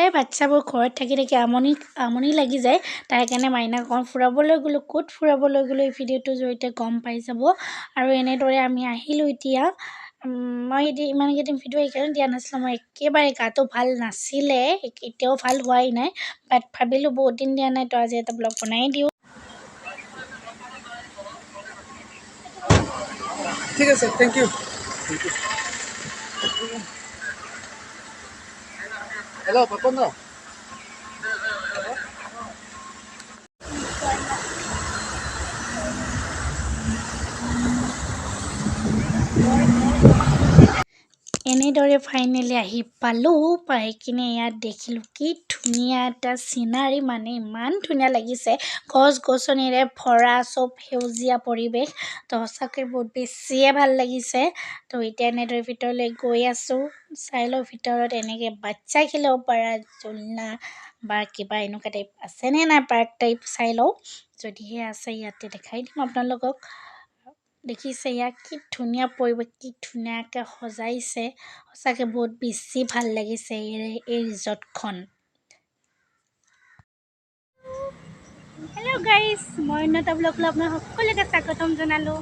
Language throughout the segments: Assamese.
সদায় বাচ্চাবোৰ ঘৰত থাকি থাকি আমনি লাগি যায়। তাৰ কাৰণে মাইনাক অকণ ফুৰাবলৈ গ'লোঁ। ক'ত ফুৰাবলৈ গ'লোঁ এই ভিডিঅ'টোৰ জৰিয়তে গম পাই যাব। আৰু এনেদৰে আমি আহিলোঁ এতিয়া। মই ইমানকেইদিন ভিডিঅ' এইকাৰণে দিয়া নাছিলোঁ, মই একেবাৰে গাটো ভাল নাছিলে, এতিয়াও ভাল হোৱাই নাই। বাট ভাবিলোঁ বহুত দিন দিয়া নাই, তো আজি এটা ব্লগ বনাই দিওঁ। ঠিক আছে, থেংক ইউ। হেল্ল' পাপন দা। এনেদৰে ফাইনেলি আহি পালোঁ। পাই কিনে ইয়াত দেখিলোঁ কি ধুনীয়া এটা চিনাৰী, মানে ইমান ধুনীয়া লাগিছে, গছ গছনিৰে ভৰা, চব সেউজীয়া পৰিৱেশ। তো সঁচাকৈ বহুত বেছিয়ে ভাল লাগিছে। তো এতিয়া এনেদৰে ভিতৰলৈ গৈ আছোঁ। চাই লওঁ ভিতৰত এনেকৈ বাচ্চাই খেলিব পৰা জোলনা বা কিবা এনেকুৱা টাইপ আছেনে নাই, পাৰ্ক টাইপ চাই লওঁ। যদিহে আছে ইয়াতে দেখাই দিম আপোনালোকক। দেখিছে ইয়াক কি ধুনীয়া পৰিৱেশ, কি ধুনীয়াকৈ সজাইছে। সঁচাকৈ বহুত বেছি ভাল লাগিছে এই ৰিজৰ্টখন। হেল্ল' গাইজ, মই উন্নতা ব্লগলৈ আপোনাক সকলোকে স্বাগতম জনালোঁ।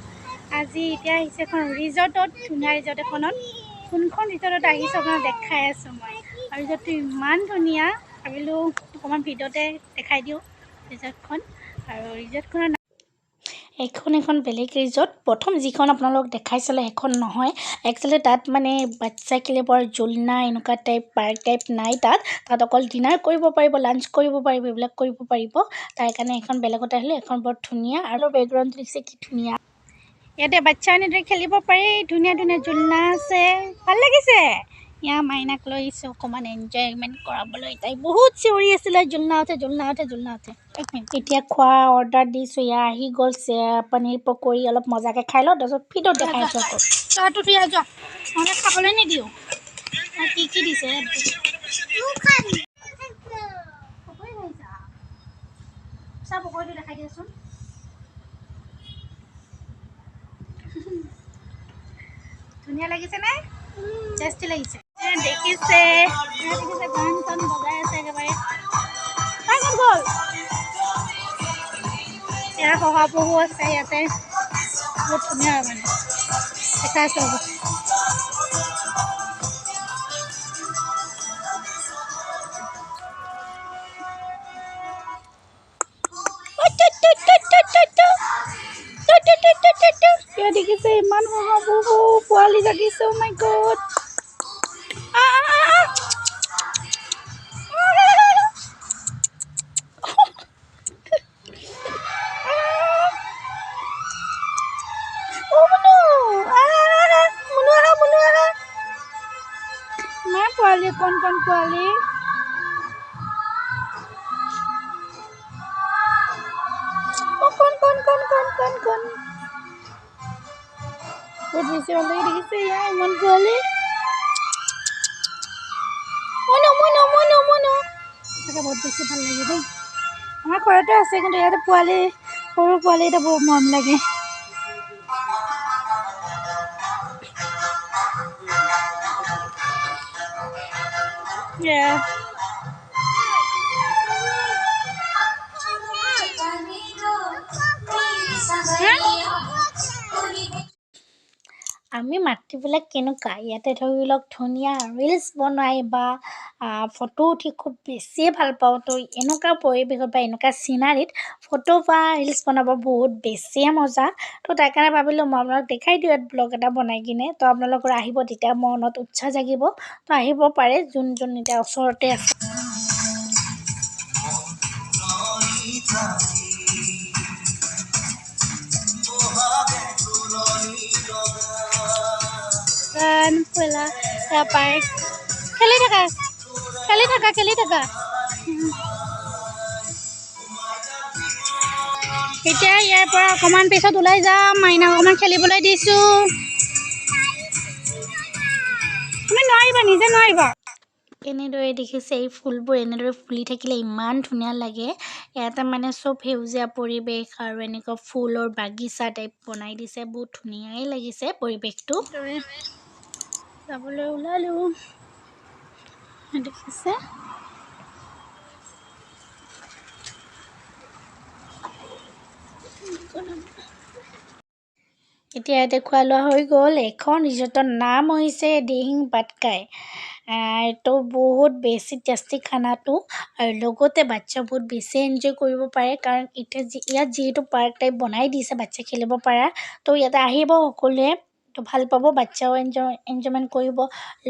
আজি এতিয়া আহিছে এখন ৰিজৰ্টত, ধুনীয়া ৰিজৰ্ট এখনত। কোনখন ৰিজৰ্টত আহিছোঁ আপোনাক দেখাই আছোঁ মই। আৰু ৰিজৰ্টটো ইমান ধুনীয়া, ভাবিলোঁ অকণমান ভিডিঅ'তে দেখাই দিওঁ ৰিজৰ্টখন। আৰু ৰিজৰ্টখনৰ এখন বেলেগ ৰিজৰ্ট। প্ৰথম যিখন আপোনালোকক দেখাইছিলে সেইখন নহয়। একচুৱেলি তাত মানে বাচ্চা খেলিব জোলনা এনেকুৱা টাইপ পাৰ্ক টাইপ নাই তাত অকল ডিনাৰ কৰিব পাৰিব, লাঞ্চ কৰিব পাৰিব, এইবিলাক কৰিব পাৰিব। তাৰ কাৰণে এখন বেলেগত আহিলোঁ। এখন বৰ ধুনীয়া, আৰু বেকগ্ৰাউণ্ডটো দেখিছে কি ধুনীয়া। ইয়াতে বাচ্চা এনেদৰে খেলিব পাৰি, ধুনীয়া ধুনীয়া জোলনা আছে, ভাল লাগিছে। ইয়াৰ মাইনাক লৈ আহিছোঁ অকণমান এনজয়মেণ্ট কৰাবলৈ। তাই বহুত চিঞৰি আছিলে জোলনা উঠে। এতিয়া খোৱা অৰ্ডাৰ দিছোঁ, ইয়াৰ আহি গ'ল পনীৰ পকৰি। অলপ মজাকৈ খাই লওঁ, তাৰপিছত ভিডিঅ'ত দেখাইছোঁ আকৌ। তইতো তুই যোৱা, নহ'লে খাবলৈ নিদিওঁ। কি কি দিছে চা, পকৰিটো দেখাই দিয়াচোন। ধুনীয়া লাগিছে নে? টেষ্টি লাগিছে। দেখিছে গান চান বজাই আছে একেবাৰে। তাই ক'ত গ'ল? ইয়াৰ শহাপহু আছে ইয়াতে, বহুত ধুনীয়া মানে দেখাইছোঁ হ'ব। দেখিছে ইমান শহাপহু পোৱালি জাগিছে। অ' মাই গড। পোৱালি কণ পোৱালি। কণ বহুত বেছি ভাল লাগি দেখিছে ইয়াৰ ইমান পোৱালি। বহুত বেছি ভাল লাগে দেই। আমাৰ ঘৰতে আছে, কিন্তু ইয়াতে পোৱালি, সৰু পোৱালি এটা বহুত মৰম লাগে। আমি মাতৃবিলাক কেনেকুৱা, ইয়াতে ধৰি লওক ধুনীয়া ৰিলচ বনাই বা ফটো উঠি খুব বেছিয়ে ভাল পাওঁ। তো এনেকুৱা পৰিৱেশত বা এনেকুৱা চিনাৰীত ফটো বা ৰিলচ বনাব বহুত বেছিয়ে মজা। তো তাৰ কাৰণে ভাবিলোঁ মই আপোনালোক দেখাই দিওঁ ইয়াত ব্লগ এটা বনাই কিনে। তো আপোনালোকৰ আহিব, তেতিয়া মনত উৎসাহ জাগিব। তো আহিব পাৰে যোন এতিয়া ওচৰতে আছে। পাৰ্ক খেলি থাকা। এতিয়া ইয়াৰ পৰা অকণমান পিছত ওলাই যাম, মাইনাক অকণমান খেলিবলৈ দিছোঁ। তুমি নোৱাৰিবা, নিজে নোৱাৰিবা। এনেদৰে দেখিছে এই ফুলবোৰ এনেদৰে ফুলি থাকিলে ইমান ধুনীয়া লাগে। ইয়াতে মানে চব সেউজীয়া পৰিৱেশ আৰু এনেকুৱা ফুলৰ বাগিচা টাইপ বনাই দিছে। বহুত ধুনীয়াই লাগিছে পৰিৱেশটো। যাবলৈ ওলালোঁ, দেখিছে এতিয়া ইয়াতে খোৱা লোৱা হৈ গ'ল। এখন ৰিজৰ্টৰ নাম হৈছে দিহিং পাটকাই। এইটো বহুত বেছি টেষ্টি খানাটো, আৰু লগতে বাচ্ছা বহুত বেছি এনজয় কৰিব পাৰে, কাৰণ ইয়াত যিহেতু পাৰ্ক টাইপ বনাই দিছে বাচ্ছা খেলিব পাৰা, তো ইয়াতে আহিব সকলোৱে, তো ভাল পাব, বাচ্ছাও এনজয়মেণ্ট কৰিব,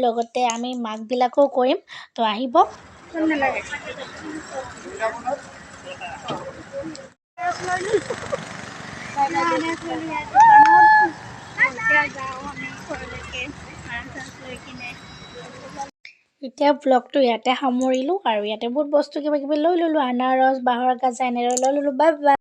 লগতে আমি মাকবিলাকো কৰিম, তো আহিব। ভাল নালাগে। এতিয়া ব্লগটো ইয়াতে সামৰিলোঁ, আৰু ইয়াতে বহুত বস্তু কিবা কিবি লৈ ল'লোঁ, আনাৰস, বাঁহৰ গাজা এনেদৰে লৈ ল'লোঁ। Bye bye.